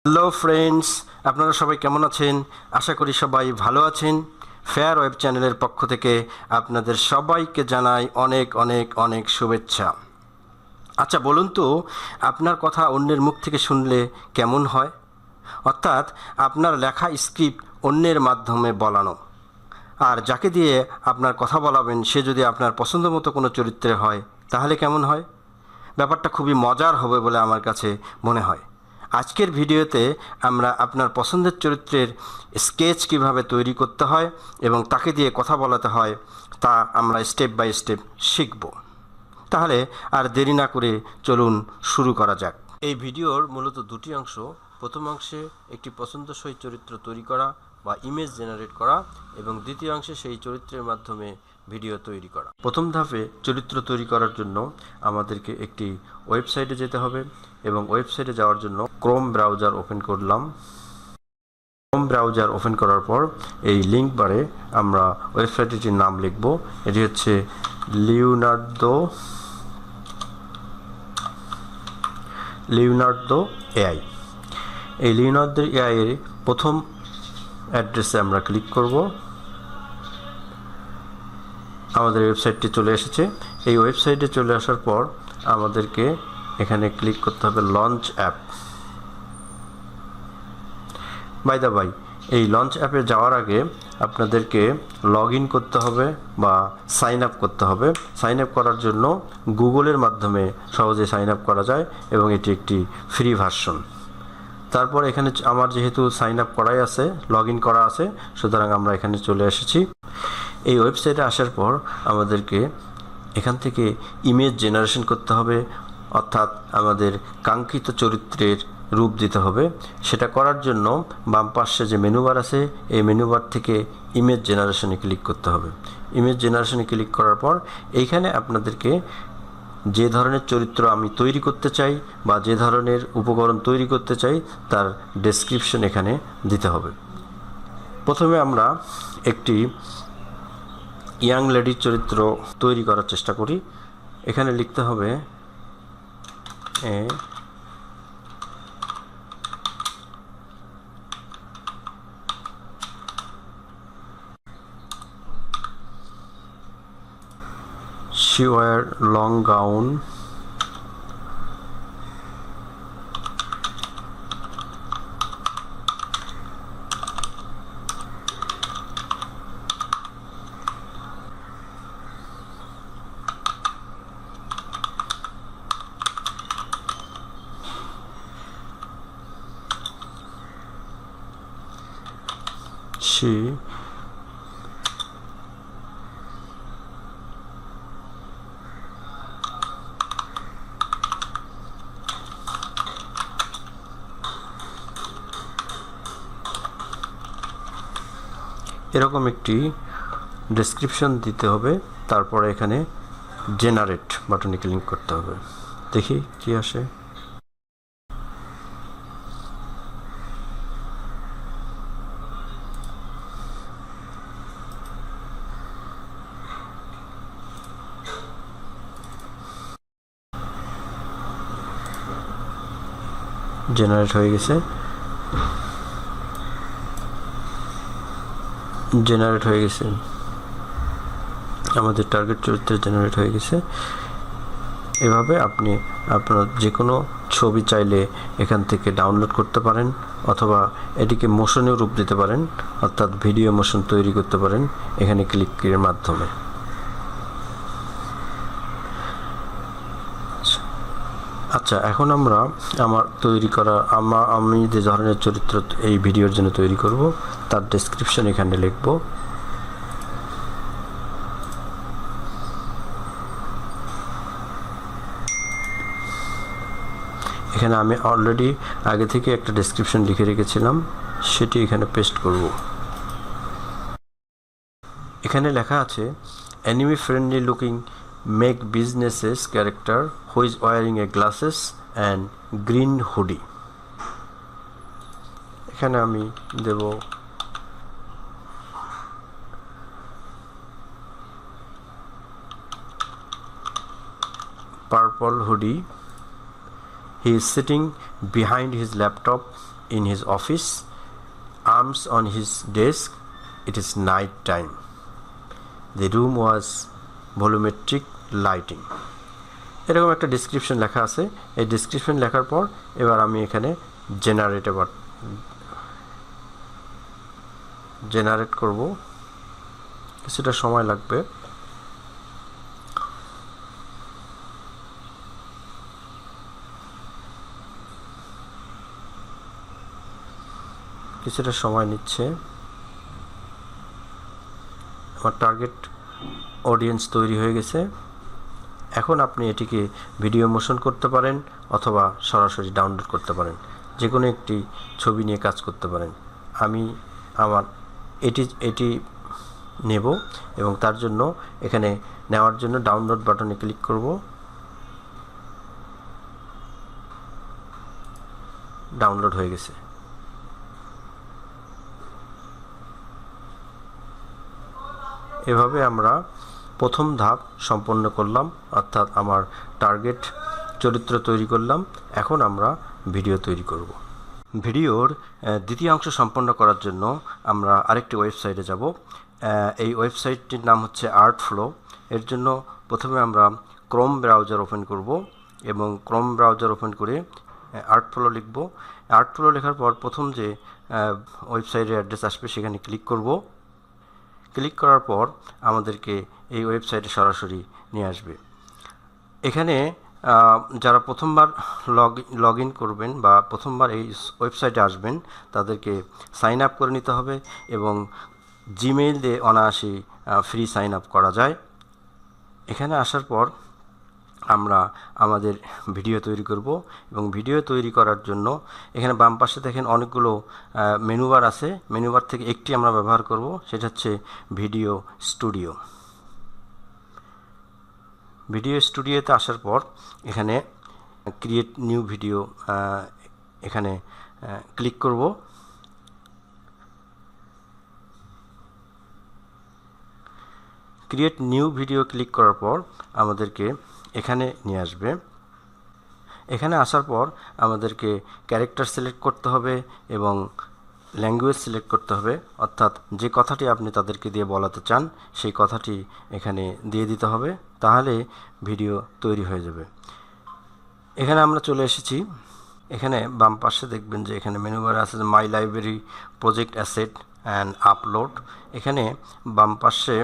Hello friends, আপনারা সবাই কেমন আছেন? আশা করি সবাই ভালো আছেন। ফেয়ার ওয়েব চ্যানেলের পক্ষ থেকে আপনাদের সবাইকে জানাই অনেক অনেক অনেক শুভেচ্ছা। আচ্ছা বলুন তো, আপনার কথা অন্যের মুখ থেকে শুনলে কেমন হয়? অর্থাৎ আপনার লেখা স্ক্রিপ্ট অন্যের মাধ্যমে বলানো, আর যাকে দিয়ে আপনার কথা বলাবেন সে যদি আপনার পছন্দ মতো কোনো চরিত্রে হয় তাহলে কেমন হয়? ব্যাপারটা খুবই মজার হবে বলে আমার কাছে মনে হয়। আজকের ভিডিওতে আমরা আপনার পছন্দের চরিত্রের স্কেচ কিভাবে তৈরি করতে হয় এবং তাকে দিয়ে কথা বলাতে হয় তা আমরা স্টেপ বাই স্টেপ শিখব। তাহলে আর দেরি না করে চলুন শুরু করা যাক। এই ভিডিওর মূলত দুটি অংশ। প্রথম অংশে একটি পছন্দসই চরিত্র তৈরি করা বা ইমেজ জেনারেট করা, এবং দ্বিতীয় অংশে সেই চরিত্রের মাধ্যমে ভিডিও তৈরি করা। প্রথম ধাপে চরিত্র তৈরি করার জন্য আমাদেরকে একটি ওয়েবসাইটে যেতে হবে, এবং ওয়েবসাইটে যাওয়ার জন্য ক্রোম ব্রাউজার ওপেন করলাম। ক্রোম ব্রাউজার ওপেন করার পর এই লিঙ্ক বারে আমরা ওয়েবসাইটটির নাম লিখব। এটি হচ্ছে লিওনার্দো এআই। এই লিওনার্দো এআই এর প্রথম অ্যাড্রেসে আমরা ক্লিক করব। আমাদের ওয়েবসাইটটি চলে এসেছে। এই ওয়েবসাইটে চলে আসার পর আমাদেরকে এখানে ক্লিক করতে হবে launch app. By the by, এই লঞ্চ অ্যাপে যাওয়ার আগে আপনাদেরকে লগ ইন করতে হবে বা সাইন আপ করতে হবে। সাইন আপ করার জন্য গুগলের মাধ্যমে সহজে সাইন আপ করা যায় এবং এটি একটি ফ্রি ভার্সন। তারপর এখানে আমার যেহেতু সাইন আপ করাই আছে, লগ ইন করা আছে, সুতরাং আমরা এখানে চলে এসেছি। এই ওয়েবসাইটে আসার পর আমাদেরকে এখান থেকে ইমেজ জেনারেশন করতে হবে, অর্থাৎ আমাদের কাঙ্ক্ষিত চরিত্রের রূপ দিতে হবে। সেটা করার জন্য বাম পাশে যে মেনু বার আছে, এই মেনু বার থেকে ইমেজ জেনারেশনে ক্লিক করতে হবে। ইমেজ জেনারেশনে ক্লিক করার পর এইখানে আপনাদেরকে যে ধরনের চরিত্র আমি তৈরি করতে চাই বা যে ধরনের উপকরণ তৈরি করতে চাই তার ডেসক্রিপশন এখানে দিতে হবে। প্রথমে আমরা একটি ইয়াং লেডির চরিত্র তৈরি করার চেষ্টা করি। এখানে লিখতে হবে she wear long gown, she এরকম একটি ডেসক্রিপশন দিতে হবে। তারপরে এখানে জেনারেট বাটনে ক্লিক করতে হবে। দেখি কি আসে। জেনারেট হয়ে গেছে। আমাদের টার্গেট চরিত্র জেনারেট হয়ে গেছে। এভাবে আপনি আপনার যে কোনো ছবি চাইলে এখান থেকে ডাউনলোড করতে পারেন, অথবা এটিকে মোশনেও রূপ দিতে পারেন, অর্থাৎ ভিডিও মোশন তৈরি করতে পারেন এখানে ক্লিকের মাধ্যমে। আচ্ছা, এখন আমরা আমি যে ধরনের চরিত্র এই ভিডিওর জন্য তৈরি করব তার ডেসক্রিপশন এখানে লিখব। এখানে আমি অলরেডি আগে থেকে একটা ডেসক্রিপশন লিখে রেখেছিলাম, সেটি এখানে পেস্ট করব। এখানে লেখা আছে enemy friendly looking make businesses character who is wearing a glasses and green hoodie. এখানে আমি দেব purple hoodie, He is sitting behind his laptop in his office, arms on his desk. It is night time. The room was volumetric lighting. এরকম একটা description লেখা আছে। এই description লেখার পর এবার আমি এখানে জেনারেট করব। কিছুটা সময় লাগবে। কিছুটা সময় নিচ্ছে। আমার টার্গেট অডিয়েন্স তৈরি হয়ে গেছে। এখন আপনি এটিকে ভিডিও মোশন করতে পারেন অথবা সরাসরি ডাউনলোড করতে পারেন, যে কোনো একটি ছবি নিয়ে কাজ করতে পারেন। আমি আমার এটি নেব এবং তার জন্য এখানে নেওয়ার জন্য ডাউনলোড বাটনে ক্লিক করব। ডাউনলোড হয়ে গেছে। এভাবে আমরা প্রথম ধাপ সম্পন্ন করলাম, অর্থাৎ আমার টার্গেট চরিত্র তৈরি করলাম। এখন আমরা ভিডিও তৈরি করব। ভিডিওর দ্বিতীয় অংশ সম্পন্ন করার জন্য আমরা আরেকটি ওয়েবসাইটে যাব। এই ওয়েবসাইটটির নাম হচ্ছে আর্টফ্লো। এর জন্য প্রথমে আমরা ক্রোম ব্রাউজার ওপেন করব এবং ক্রোম ব্রাউজার ওপেন করে আর্টফ্লো লিখব। আর্টফ্লো লেখার পর প্রথম যে ওয়েবসাইটের অ্যাড্রেস আসবে সেখানে ক্লিক করব। ক্লিক করার পর আমাদেরকে এই ওয়েবসাইটে সরাসরি নিয়ে আসবে। এখানে যারা প্রথমবার লগ ইন করবেন বা প্রথমবার এই ওয়েবসাইটে আসবেন তাদেরকে সাইন আপ করে নিতে হবে এবং জিমেইল দিয়ে অনায়াসে ফ্রি সাইন আপ করা যায়। এখানে আসার পর আমরা আমাদের ভিডিও তৈরি করব এবং ভিডিও তৈরি করার জন্য এখানে বাম পাশে দেখেন অনেকগুলো মেনুবার আছে। মেনুবার থেকে একটি আমরা ব্যবহার করব, সেটা হচ্ছে ভিডিও স্টুডিও। ভিডিও স্টুডিওতে আসার পর এখানে ক্রিয়েট নিউ ভিডিও এখানে ক্লিক করব। ক্রিয়েট নিউ ভিডিও ক্লিক করার পর আমাদেরকে এখানে নিয়ে আসবে। এখানে আসার পর আমাদেরকে ক্যারেক্টার সিলেক্ট করতে হবে এবং ল্যাঙ্গুয়েজ সিলেক্ট করতে হবে, অর্থাৎ যে কথাটি আপনি তাদেরকে দিয়ে বলাতে চান সেই কথাটি এখানে দিয়ে দিতে হবে, তাহলে ভিডিও তৈরি হয়ে যাবে। এখানে আমরা চলে এসেছি। এখানে বাম পাশে দেখবেন যে এখানে মেনু বারে আছে my library, project asset and upload. এখানে বাম পাশে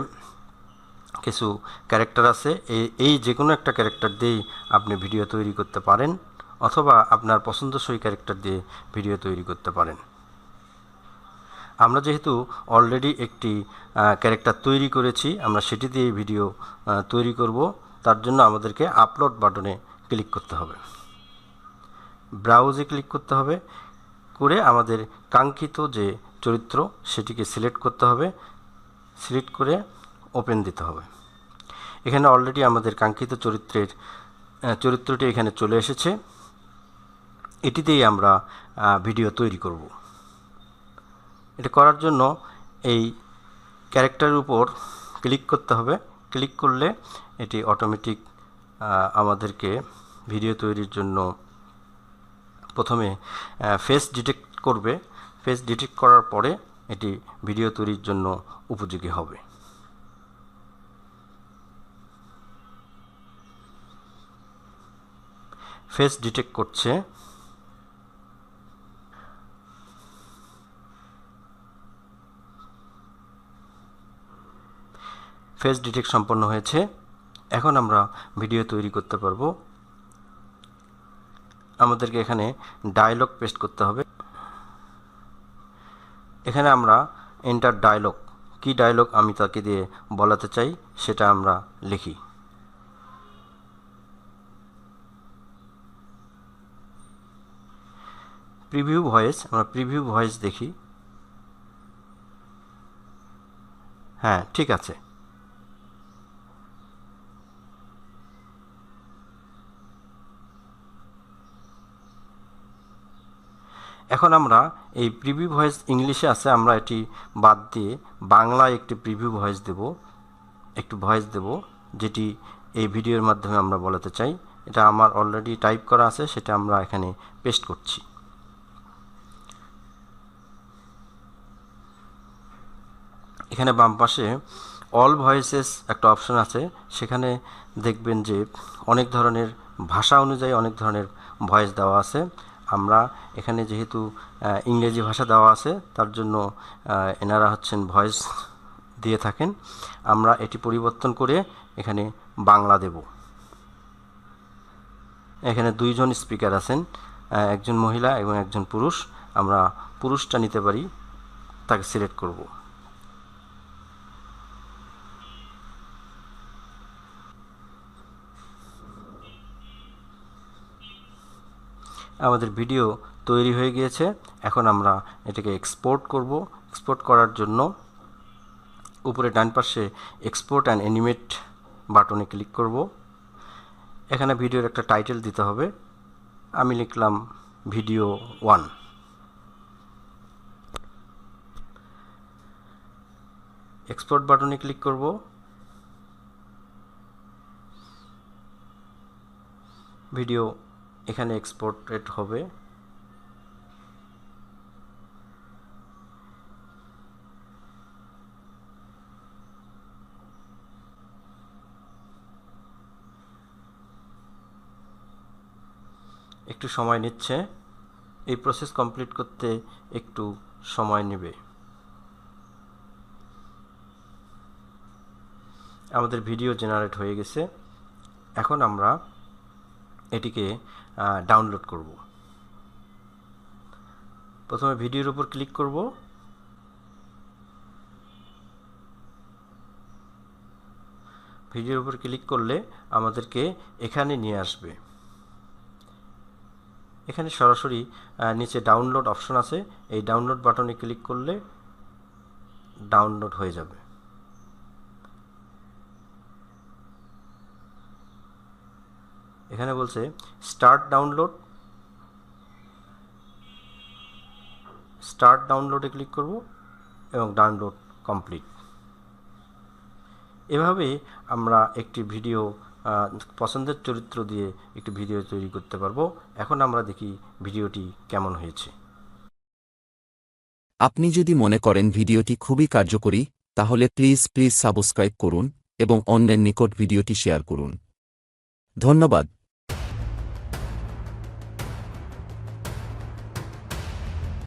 কিছু ক্যারেক্টার আছে। এই যে কোনো একটা ক্যারেক্টার দিয়েই আপনি ভিডিও তৈরি করতে পারেন অথবা আপনার পছন্দসই ক্যারেক্টার দিয়ে ভিডিও তৈরি করতে পারেন। আমরা যেহেতু অলরেডি একটি ক্যারেক্টার তৈরি করেছি, আমরা সেটি দিয়ে ভিডিও তৈরি করব। তার জন্য আমাদেরকে আপলোড বাটনে ক্লিক করতে হবে, ব্রাউজে ক্লিক করতে হবে, করে আমাদের কাঙ্ক্ষিত যে চরিত্র সেটিকে সিলেক্ট করতে হবে। সিলেক্ট করে ওপেন দিতে হবে। এখানে অলরেডি আমাদের কাঙ্ক্ষিত চরিত্রটি এখানে চলে এসেছে। এটিতেই আমরা ভিডিও তৈরি করব। এটা করার জন্য এই ক্যারেক্টারের উপর ক্লিক করতে হবে। ক্লিক করলে এটি অটোমেটিক আমাদেরকে ভিডিও তৈরির জন্য প্রথমে ফেস ডিটেক্ট করবে। ফেস ডিটেক্ট করার পরে এটি ভিডিও তৈরির জন্য উপযোগী হবে। ফেস ডিটেক্ট করছে। ফেস ডিটেক্ট সম্পন্ন হয়েছে। এখন আমরা ভিডিও তৈরি করতে পারবো। আমাদেরকে এখানে ডায়লগ পেস্ট করতে হবে। এখানে আমরা এন্টার ডায়লগ, কি ডায়লগ আমি তাকে দিয়ে বলাতে চাই সেটা আমরা লিখি। প্রিভিউ ভয়েস, আমরা প্রিভিউ ভয়েস দেখি। হ্যাঁ, ঠিক আছে। এখন আমরা এই প্রিভিউ ভয়েস ইংলিশে আছে, আমরা এটি বাদ দিয়ে বাংলায় একটি প্রিভিউ ভয়েস দেব, একটু ভয়েস দেব যেটি এই ভিডিওর মাধ্যমে আমরা বলাতে চাই। এটা আমার অলরেডি টাইপ করা আছে, সেটা আমরা এখানে পেস্ট করছি। এখানে বাম পাশে অল ভয়েসেস একটা অপশন আছে, সেখানে দেখবেন যে অনেক ধরনের ভাষা অনুযায়ী অনেক ধরনের ভয়েস দেওয়া আছে। আমরা এখানে যেহেতু ইংরেজি ভাষা দেওয়া আছে, তার জন্য এনারা হচ্ছেন ভয়েস দিয়ে থাকেন। আমরা এটি পরিবর্তন করে এখানে বাংলা দেব। এখানে দুইজন স্পিকার আছেন, একজন মহিলা এবং একজন পুরুষ। আমরা পুরুষটা নিতে পারি, তাকে সিলেক্ট করব। আমাদের ভিডিও তৈরি হয়ে গিয়েছে। এখন আমরা এটাকে এক্সপোর্ট করব। এক্সপোর্ট করার জন্য উপরে ডান পাশে এক্সপোর্ট অ্যান্ড অ্যানিমেট বাটনে ক্লিক করব। এখানে ভিডিওর একটা টাইটেল দিতে হবে। আমি লিখলাম ভিডিও 1। এক্সপোর্ট বাটনে ক্লিক করব। ভিডিও এখানে এক্সপোর্টেড হবে। একটু সময় নিচ্ছে, এই প্রসেস কমপ্লিট করতে একটু সময় নেবে। আমাদের ভিডিও জেনারেট হয়ে গেছে। এখন আমরা এটিকে ডাউনলোড করব। প্রথমে ভিডিওর উপর ক্লিক করব। ভিডিওর উপর ক্লিক করলে আমাদেরকে এখানে নিয়ে আসবে। এখানে সরাসরি নিচে ডাউনলোড অপশন আছে, এই ডাউনলোড বাটনে ক্লিক করলে ডাউনলোড হয়ে যাবে। এখানে বলছে স্টার্ট ডাউনলোড। স্টার্ট ডাউনলোডে ক্লিক করব এবং ডাউনলোড কমপ্লিট। এভাবে আমরা একটি ভিডিও পছন্দের চরিত্র দিয়ে একটি ভিডিও তৈরি করতে পারবো। এখন আমরা দেখি ভিডিওটি কেমন হয়েছে। আপনি যদি মনে করেন ভিডিওটি খুবই কার্যকরী, তাহলে প্লিজ সাবস্ক্রাইব করুন এবং অন্যের নিকট ভিডিওটি শেয়ার করুন। ধন্যবাদ।